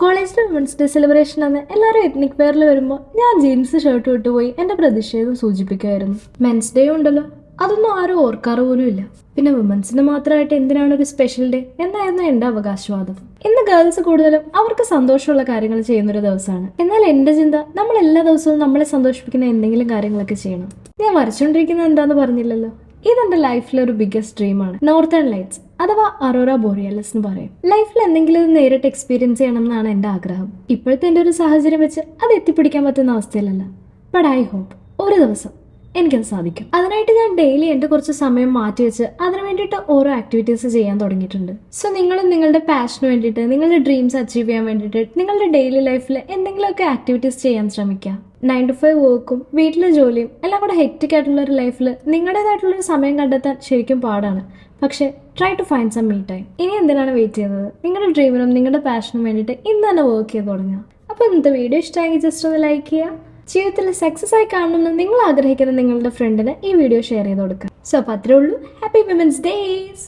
കോളേജിലെ women's day celebration അന്ന് എല്ലാവരും എത്നിക് വെയറിൽ വരുമ്പോൾ ഞാൻ ജീൻസ് ഷർട്ട് വിട്ടുപോയി എൻ്റെ പ്രതിഷേധം സൂചിപ്പിക്കുമായിരുന്നു. മെൻസ് ഡേ ഉണ്ടല്ലോ, അതൊന്നും ആരും ഓർക്കാറ് പോലും ഇല്ല. പിന്നെ വുമൻസിന് മാത്രമായിട്ട് എന്തിനാണ് ഒരു സ്പെഷ്യൽ ഡേ എന്നായിരുന്നു എൻ്റെ അവകാശവാദം. ഇന്ന് ഗേൾസ് കൂടുതലും അവർക്ക് സന്തോഷമുള്ള കാര്യങ്ങൾ ചെയ്യുന്നൊരു ദിവസമാണ്. എന്നാൽ എൻ്റെ ചിന്ത, നമ്മൾ എല്ലാ ദിവസവും നമ്മളെ സന്തോഷിപ്പിക്കുന്ന എന്തെങ്കിലും കാര്യങ്ങളൊക്കെ ചെയ്യണം. ഞാൻ വരച്ചുകൊണ്ടിരിക്കുന്നത് എന്താന്ന് പറഞ്ഞില്ലല്ലോ. ഇതെന്റെ ലൈഫിലെ ഒരു ബിഗ്ഗസ്റ്റ് ഡ്രീമാണ്. നോർത്തേൺ ലൈറ്റ്സ് അഥവാ അറോറ ബോറിയലസ് എന്ന് പറയും. ലൈഫിൽ എന്തെങ്കിലും ഇത് നേരിട്ട് എക്സ്പീരിയൻസ് ചെയ്യണം എന്നാണ് എൻ്റെ ആഗ്രഹം. ഇപ്പോഴത്തെ എൻ്റെ ഒരു സാഹചര്യം വെച്ച് അത് എത്തിപ്പിടിക്കാൻ പറ്റുന്ന അവസ്ഥയിലല്ല. ബട്ട് ഐ ഹോപ്പ് ഒരു ദിവസം എനിക്കത് സാധിക്കും. അതിനായിട്ട് ഞാൻ ഡെയിലി എൻ്റെ കുറച്ച് സമയം മാറ്റി വെച്ച് അതിന് വേണ്ടിയിട്ട് ഓരോ ആക്ടിവിറ്റീസ് ചെയ്യാൻ തുടങ്ങിയിട്ടുണ്ട്. സോ നിങ്ങളും നിങ്ങളുടെ പാഷന് വേണ്ടിയിട്ട്, നിങ്ങളുടെ ഡ്രീംസ് അച്ചീവ് ചെയ്യാൻ വേണ്ടിയിട്ട് നിങ്ങളുടെ ഡെയിലി ലൈഫിൽ എന്തെങ്കിലുമൊക്കെ ആക്ടിവിറ്റീസ് ചെയ്യാൻ ശ്രമിക്കുക. 9 to 5 വർക്കും വീട്ടിലെ ജോലിയും എല്ലാം കൂടെ ഹെക്റ്റിക് ആയിട്ടുള്ള ഒരു ലൈഫിൽ നിങ്ങളുടേതായിട്ടുള്ളൊരു സമയം കണ്ടെത്താൻ ശരിക്കും പാടാണ്. പക്ഷേ try to find some me time. ഇനി എന്തിനാണ് വെയിറ്റ് ചെയ്യുന്നത്? നിങ്ങളുടെ ഡ്രീമിനും നിങ്ങളുടെ പാഷനും വേണ്ടിയിട്ട് ഇന്ന് തന്നെ വർക്ക് ചെയ്ത് തുടങ്ങുക. അപ്പോൾ ഇന്നത്തെ വീഡിയോ ഇഷ്ടമായെങ്കിൽ ജസ്റ്റ് ഒന്ന് ലൈക്ക് ചെയ്യുക. ജീവിതത്തിൽ സക്സസ് ആയി കാണണമെന്ന് നിങ്ങൾ ആഗ്രഹിക്കുന്ന നിങ്ങളുടെ ഫ്രണ്ടിന് ഈ വീഡിയോ ഷെയർ ചെയ്ത് കൊടുക്കുക. സോ അപ്പോൾ അത്രേ ഉള്ളൂ. Happy women's days.